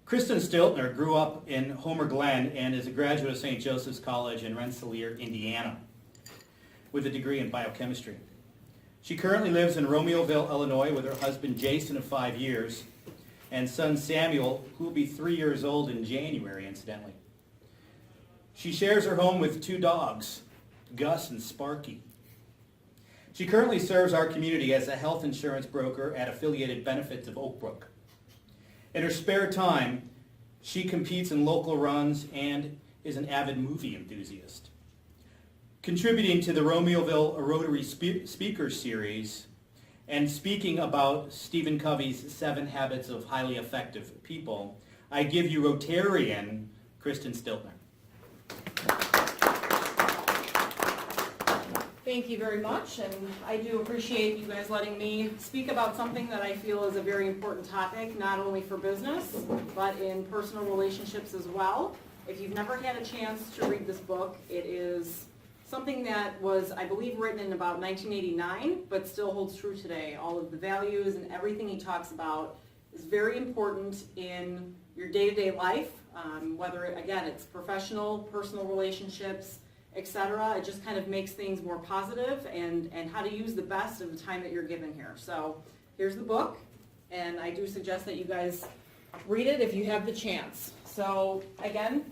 Kristin Stiltner grew up in Homer Glen and is a graduate of St. Joseph's College in Rensselaer, Indiana, with a degree in biochemistry. She currently lives in Romeoville, Illinois, with her husband Jason of 5 years and son Samuel, who will be 3 years old in January, incidentally. She shares her home with 2 dogs, Gus and Sparkey. She currently serves our community as a health insurance broker at Affliliated Benefits of Oakbrook. In her spare time, she competes in local runs and is an avid movie enthusiast. Contributing to the Romeoville Rotary Speaker Series and speaking about Stephen Covey's 7 Habits of Highly Effective People, I give you Rotarian Kristen Stiltner. Thank you very much, and I do appreciate you guys letting me speak about something that I feel is a very important topic, not only for business, but in personal relationships as well. If you've never had a chance to read this book, it is something that was, I believe, written in about 1989, but still holds true today. All of the values and everything he talks about is very important in your day-to-day life, whether, again, it's professional, personal relationships, etc. It just kind of makes things more positive and how to use the best of the time that you're given here. So here's the book, and I do suggest that you guys read it if you have the chance. So again,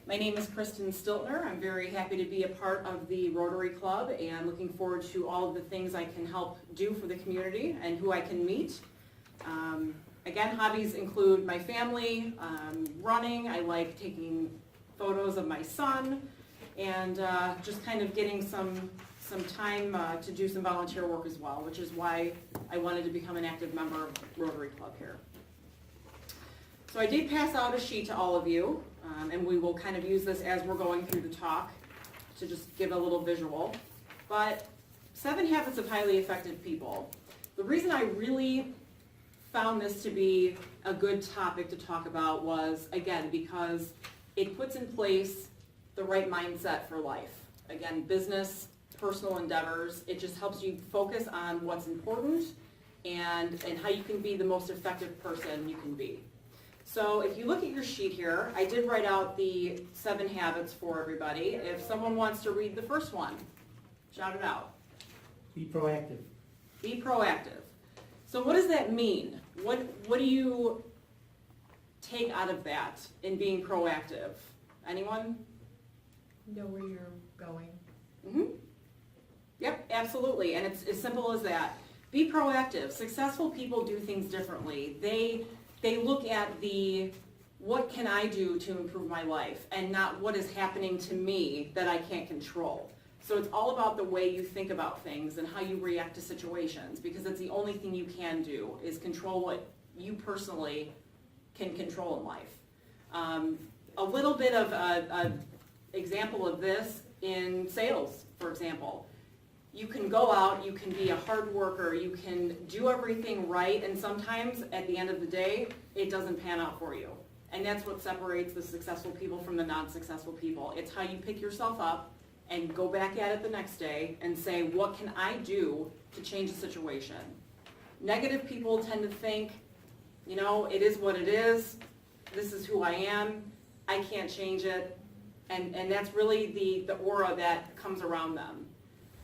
my name is Kristen Stiltner. I'm very happy to be a part of the Rotary Club and looking forward to all of the things I can help do for the community and who I can meet. Again, hobbies include my family, running. I like taking photos of my son, and just kind of getting some time to do some volunteer work as well, which is why I wanted to become an active member of Rotary Club here. So I did pass out a sheet to all of you, and we will kind of use this as we're going through the talk to just give a little visual. But 7 Habits of Highly Effective People. The reason I really found this to be a good topic to talk about was, again, because it puts in place the right mindset for life. Again, business, personal endeavors, it just helps you focus on what's important and how you can be the most effective person you can be. So if you look at your sheet here, I did write out the 7 habits for everybody. If someone wants to read the first one, shout it out. Be proactive. Be proactive. So what does that mean? What do you take out of that in being proactive? Anyone? Know where you're going. Mm-hmm. Yep, absolutely. And it's as simple as that. Be proactive. Successful people do things differently. They look at what can I do to improve my life and not what is happening to me that I can't control. So it's all about the way you think about things and how you react to situations, because it's the only thing you can do is control what you personally can control in life. A little bit of a example of this in sales, for example. You can go out, you can be a hard worker, you can do everything right, and sometimes at the end of the day, it doesn't pan out for you. And that's what separates the successful people from the non-successful people. It's how you pick yourself up and go back at it the next day and say, what can I do to change the situation? Negative people tend to think, it is what it is, this is who I am, I can't change it, and that's really the aura that comes around them.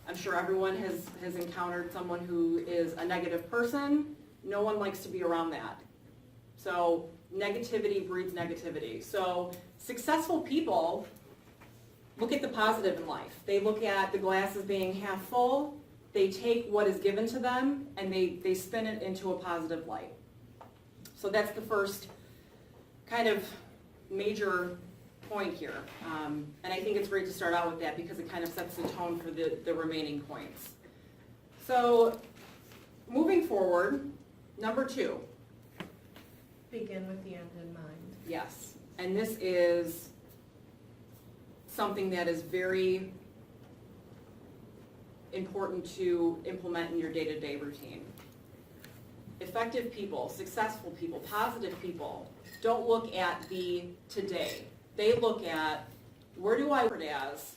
I'm sure everyone has encountered someone who is a negative person. No one likes to be around that. So negativity breeds negativity. So successful people look at the positive in life. They look at the glass as being half full. They take what is given to them and they spin it into a positive light. So that's the first kind of major point here. And I think it's great to start out with that because it kind of sets the tone for the remaining points. So moving forward, number 2. Begin with the end in mind. Yes, and this is something that is very important to implement in your day-to-day routine. Effective people, successful people, positive people don't look at the today. They look at where do I work as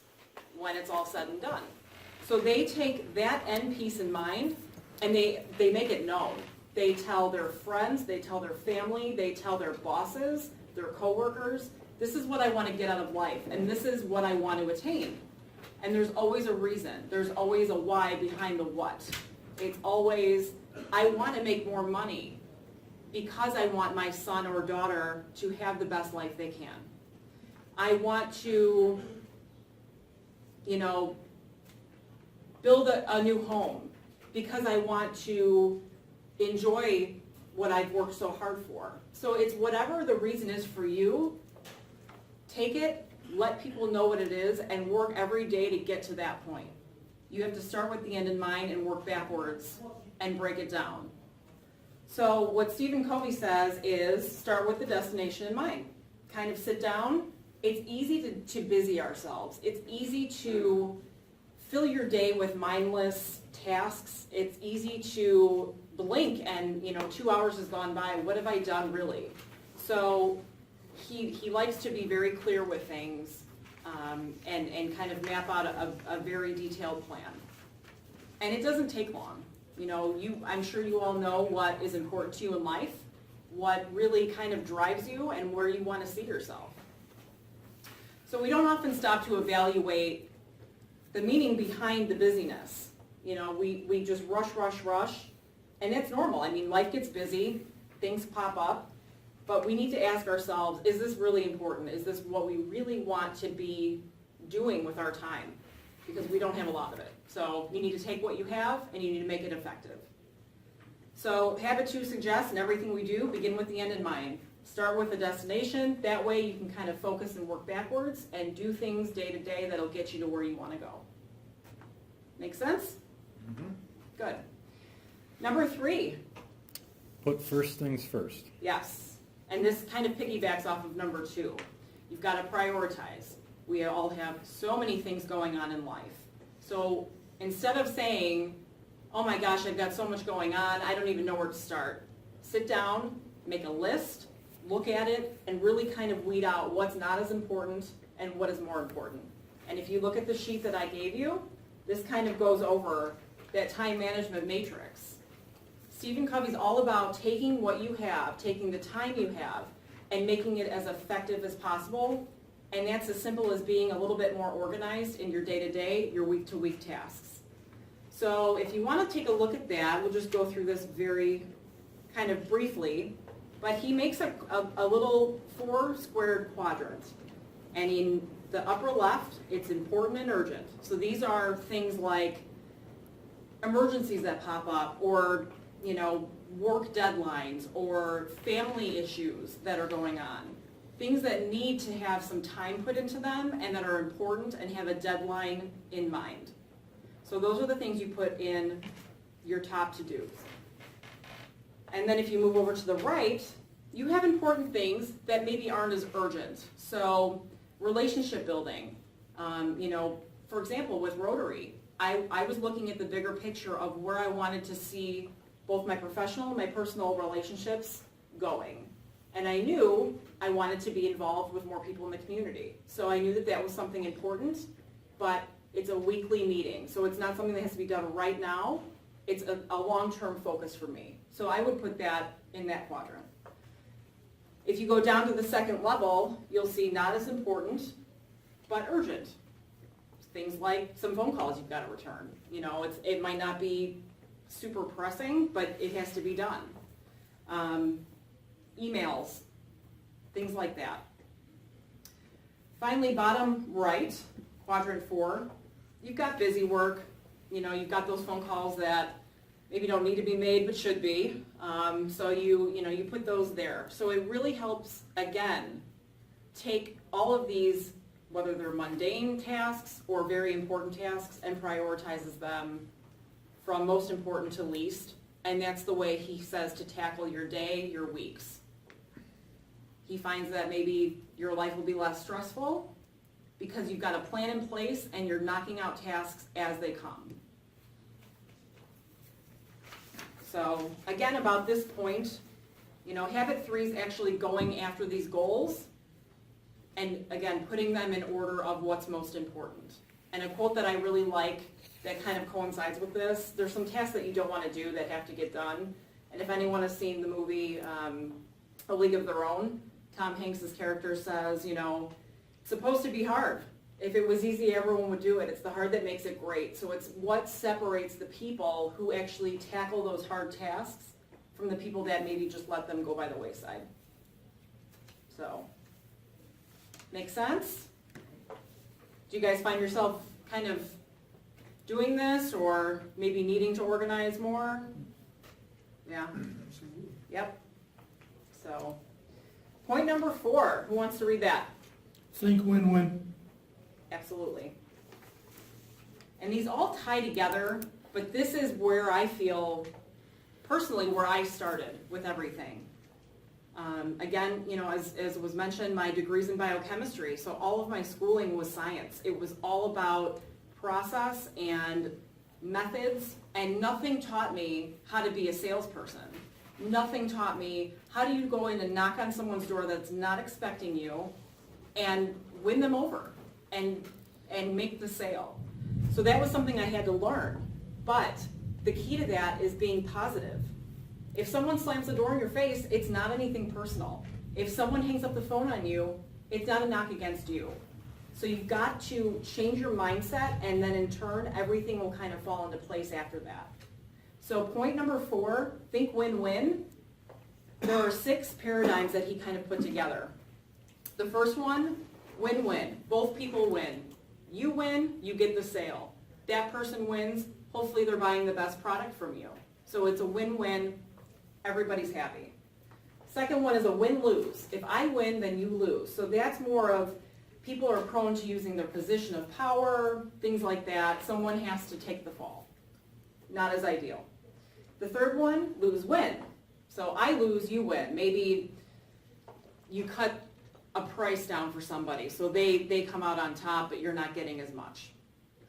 when it's all said and done. So they take that end piece in mind and they make it known. They tell their friends, they tell their family, they tell their bosses, their coworkers. This is what I want to get out of life, and this is what I want to attain. And there's always a reason. There's always a why behind the what. It's always, I want to make more money because I want my son or daughter to have the best life they can. I want to, build a new home because I want to enjoy what I've worked so hard for. So it's whatever the reason is for you, take it, let people know what it is, and work every day to get to that point. You have to start with the end in mind and work backwards and break it down. So what Stephen Covey says is start with the destination in mind. Kind of sit down. It's easy to busy ourselves. It's easy to fill your day with mindless tasks. It's easy to blink and 2 hours has gone by. What have I done really? So he likes to be very clear with things and kind of map out a very detailed plan. And it doesn't take long. I'm sure you all know what is important to you in life, what really kind of drives you, and where you want to see yourself. So we don't often stop to evaluate the meaning behind the busyness. We just rush, and it's normal. I mean, life gets busy, things pop up, but we need to ask ourselves, is this really important? Is this what we really want to be doing with our time? Because we don't have a lot of it. So you need to take what you have and you need to make it effective. So habit 2 suggests in everything we do, begin with the end in mind. Start with the destination. That way you can kind of focus and work backwards and do things day to day that'll get you to where you want to go. Make sense? Mm-hmm. Good. Number 3. Put first things first. Yes. And this kind of piggybacks off of number 2. You've got to prioritize. We all have so many things going on in life. So instead of saying, oh my gosh, I've got so much going on, I don't even know where to start. Sit down, make a list, look at it, and really kind of weed out what's not as important and what is more important. And if you look at the sheet that I gave you, this kind of goes over that time management matrix. Stephen Covey's all about taking what you have, taking the time you have, and making it as effective as possible. And that's as simple as being a little bit more organized in your day-to-day, your week-to-week tasks. So if you want to take a look at that, we'll just go through this very kind of briefly. But he makes a little 4-squared quadrant. And in the upper left, it's important and urgent. So these are things like emergencies that pop up, or work deadlines, or family issues that are going on. Things that need to have some time put into them and that are important and have a deadline in mind. So those are the things you put in your top to-dos. And then if you move over to the right, you have important things that maybe aren't as urgent. So relationship building, for example, with Rotary, I was looking at the bigger picture of where I wanted to see both my professional and my personal relationships going. And I knew I wanted to be involved with more people in the community. So I knew that that was something important, but it's a weekly meeting. So it's not something that has to be done right now. It's a long-term focus for me. So I would put that in that quadrant. If you go down to the second level, you'll see not as important, but urgent. Things like some phone calls you've got to return. It might not be super pressing, but it has to be done. Emails, things like that. Finally, bottom right, quadrant 4, you've got busy work. You've got those phone calls that maybe don't need to be made but should be. So you put those there. So it really helps, again, take all of these, whether they're mundane tasks or very important tasks, and prioritizes them from most important to least. And that's the way he says to tackle your day, your weeks. He finds that maybe your life will be less stressful because you've got a plan in place and you're knocking out tasks as they come. So again, about this point, habit 3 is actually going after these goals and again, putting them in order of what's most important. And a quote that I really like that kind of coincides with this, there's some tasks that you don't want to do that have to get done. And if anyone has seen the movie A League of Their Own, Tom Hanks's character says, you know, it's supposed to be hard. If it was easy, everyone would do it. It's the hard that makes it great. So it's what separates the people who actually tackle those hard tasks from the people that maybe just let them go by the wayside. So, make sense? Do you guys find yourself kind of doing this or maybe needing to organize more? Yeah? Yep. So, point number 4. Who wants to read that? Think win-win. Absolutely. And these all tie together, but this is where I feel, personally, where I started with everything. Again, you know, as was mentioned, my degree's in biochemistry, so all of my schooling was science. It was all about process and methods, and nothing taught me how to be a salesperson. Nothing taught me how do you go in and knock on someone's door that's not expecting you and win them over and make the sale. So that was something I had to learn. But the key to that is being positive. If someone slams the door in your face, it's not anything personal. If someone hangs up the phone on you, it's not a knock against you. So you've got to change your mindset, and then in turn, everything will kind of fall into place after that. So point number 4, think win-win. There are 6 paradigms that he kind of put together. The first one, win-win. Both people win. You win, you get the sale. That person wins, hopefully they're buying the best product from you. So it's a win-win, everybody's happy. Second one is a win-lose. If I win, then you lose. So that's more of people are prone to using their position of power, things like that. Someone has to take the fall. Not as ideal. The third one, lose-win. So I lose, you win. Maybe you cut a price down for somebody, so they come out on top, but you're not getting as much.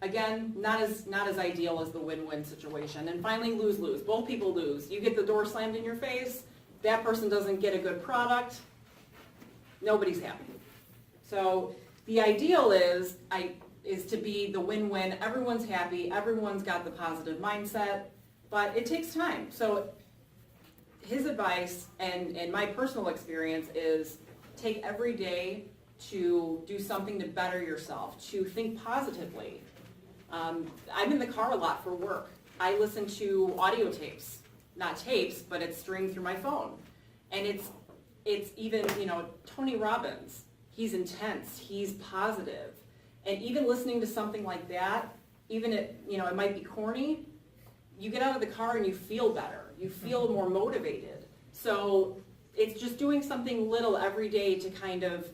Again, not as ideal as the win-win situation. And finally, lose-lose. Both people lose. You get the door slammed in your face, that person doesn't get a good product, nobody's happy. So the ideal is to be the win-win. Everyone's happy, everyone's got the positive mindset, but it takes time. So his advice and my personal experience is take every day to do something to better yourself, to think positively. I'm in the car a lot for work. I listen to audio tapes, not tapes, but it's streamed through my phone. And it's even, you know, Tony Robbins, he's intense, he's positive. And even listening to something like that, even it might be corny, you get out of the car and you feel better. You feel more motivated. So it's just doing something little every day to kind of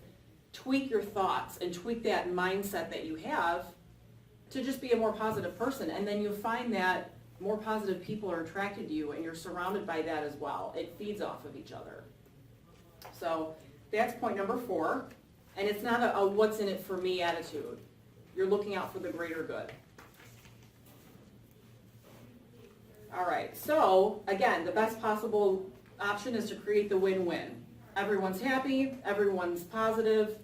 tweak your thoughts and tweak that mindset that you have to just be a more positive person. And then you'll find that more positive people are attracted to you and you're surrounded by that as well. It feeds off of each other. So that's point number 4. And it's not a what's in it for me attitude. You're looking out for the greater good. All right, so again, the best possible option is to create the win-win. Everyone's happy, everyone's positive,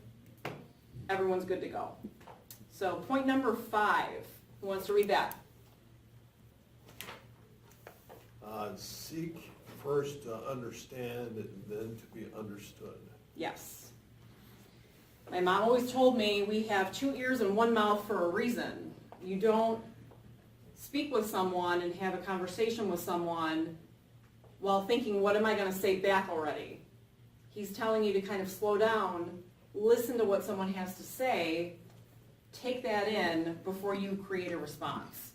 everyone's good to go. So point number 5, who wants to read that? Seek first to understand and then to be understood. Yes. My mom always told me we have 2 ears and 1 mouth for a reason. You don't speak with someone and have a conversation with someone while thinking, what am I going to say back already? He's telling you to kind of slow down, listen to what someone has to say, take that in before you create a response.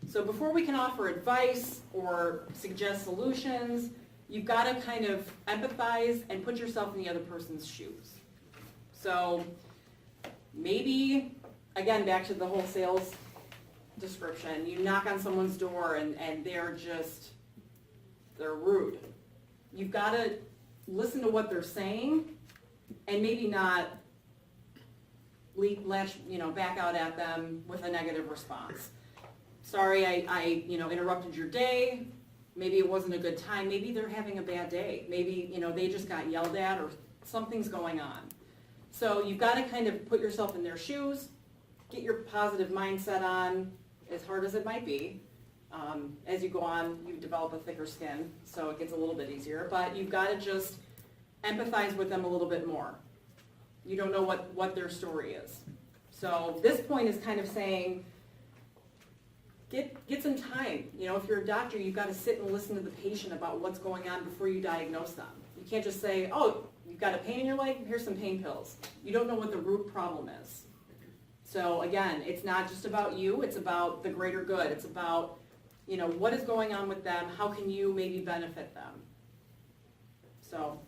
So before we can offer advice or suggest solutions, you've got to kind of empathize and put yourself in the other person's shoes. So maybe, again, back to the whole sales description, you knock on someone's door and they're rude. You've got to listen to what they're saying and maybe not back out at them with a negative response. Sorry, I interrupted your day. Maybe it wasn't a good time. Maybe they're having a bad day. Maybe, they just got yelled at or something's going on. So you've got to kind of put yourself in their shoes, get your positive mindset on, as hard as it might be. As you go on, you develop a thicker skin, so it gets a little bit easier. But you've got to just empathize with them a little bit more. You don't know what their story is. So this point is kind of saying, get some time. You know, if you're a doctor, you've got to sit and listen to the patient about what's going on before you diagnose them. You can't just say, oh, you've got a pain in your leg, here's some pain pills. You don't know what the root problem is. So again, it's not just about you, it's about the greater good. It's about, you know, what is going on with them, how can you maybe benefit them. So,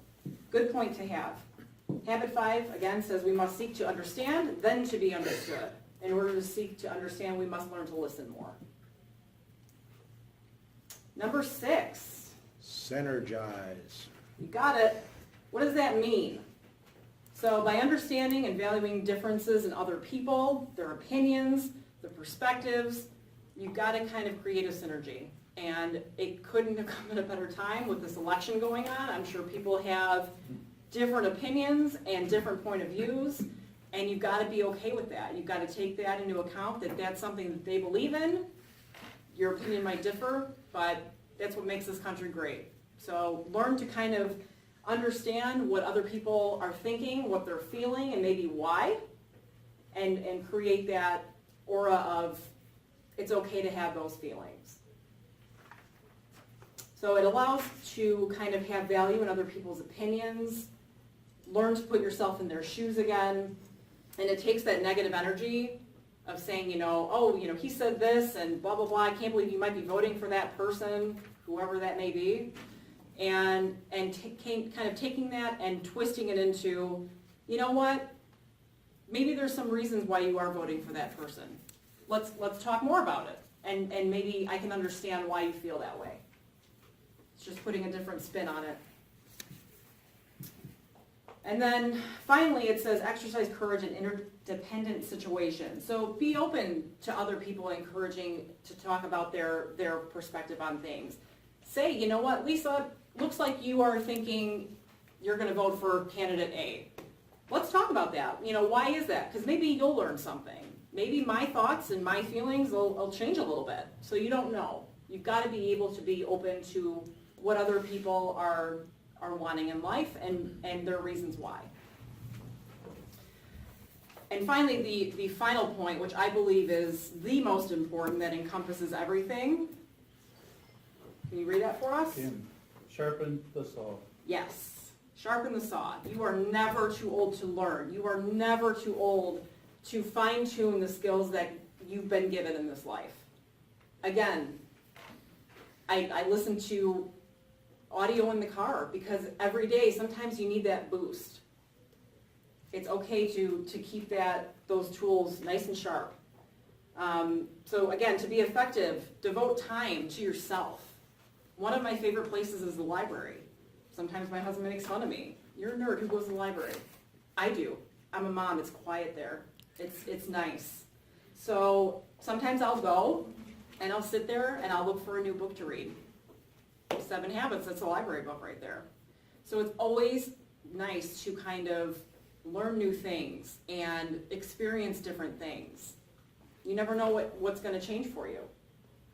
good point to have. Habit 5, again, says we must seek to understand, then to be understood. In order to seek to understand, we must learn to listen more. Number 6. Synergize. You got it. What does that mean? So by understanding and valuing differences in other people, their opinions, their perspectives, you've got to kind of create a synergy. And it couldn't have come at a better time with this election going on. I'm sure people have different opinions and different point of views, and you've got to be okay with that. You've got to take that into account, that that's something that they believe in. Your opinion might differ, but that's what makes this country great. So learn to kind of understand what other people are thinking, what they're feeling, and maybe why, and create that aura of it's okay to have those feelings. So it allows to kind of have value in other people's opinions, learn to put yourself in their shoes again, and it takes that negative energy of saying, you know, oh, you know, he said this and blah, blah, blah, I can't believe you might be voting for that person, whoever that may be, and kind of taking that and twisting it into, you know what, maybe there's some reasons why you are voting for that person. Let's talk more about it, and maybe I can understand why you feel that way. It's just putting a different spin on it. And then finally it says exercise courage in interdependent situations. So be open to other people encouraging to talk about their perspective on things. Say, you know what, Lisa, looks like you are thinking you're going to vote for candidate A. Let's talk about that. You know, why is that? Because maybe you'll learn something. Maybe my thoughts and my feelings will change a little bit. So you don't know. You've got to be able to be open to what other people are wanting in life and their reasons why. And finally, the final point, which I believe is the most important, that encompasses everything. Can you read that for us? Kim, sharpen the saw. Yes. Sharpen the saw. You are never too old to learn. You are never too old to fine-tune the skills that you've been given in this life. Again, I listen to audio in the car because every day sometimes you need that boost. It's okay to keep those tools nice and sharp. So again, to be effective, devote time to yourself. One of my favorite places is the library. Sometimes my husband makes fun of me. You're a nerd who goes to the library. I do. I'm a mom. It's quiet there. It's nice. So sometimes I'll go and I'll sit there and I'll look for a new book to read. 7 Habits, that's a library book right there. So it's always nice to kind of learn new things and experience different things. You never know what's going to change for you.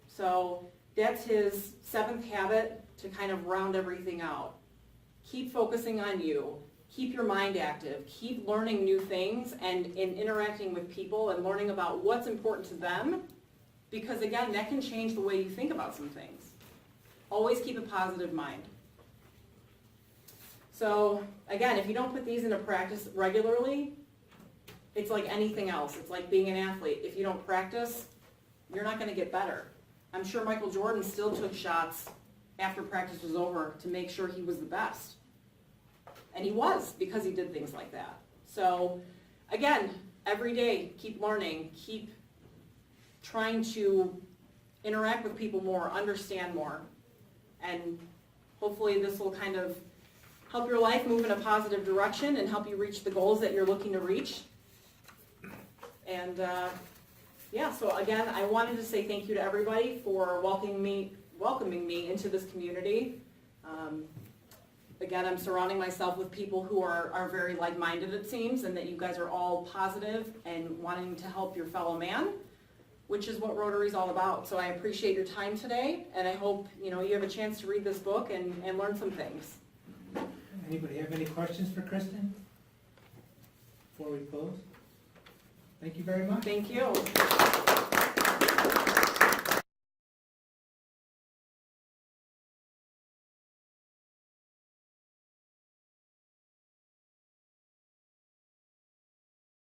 So that's his 7th habit to kind of round everything out. Keep focusing on you. Keep your mind active. Keep learning new things and interacting with people and learning about what's important to them, because again, that can change the way you think about some things. Always keep a positive mind. So again, if you don't put these into practice regularly, it's like anything else. It's like being an athlete. If you don't practice, you're not going to get better. I'm sure Michael Jordan still took shots after practice was over to make sure he was the best. And he was, because he did things like that. So again, every day, keep learning, keep trying to interact with people more, understand more. And hopefully this will kind of help your life move in a positive direction and help you reach the goals that you're looking to reach. And yeah, so again, I wanted to say thank you to everybody for welcoming me into this community. Again, I'm surrounding myself with people who are very like-minded, it seems, and that you guys are all positive and wanting to help your fellow man, which is what Rotary is all about. So I appreciate your time today, and I hope you have a chance to read this book and learn some things. Anybody have any questions for Kristen? Before we close? Thank you very much. Thank you.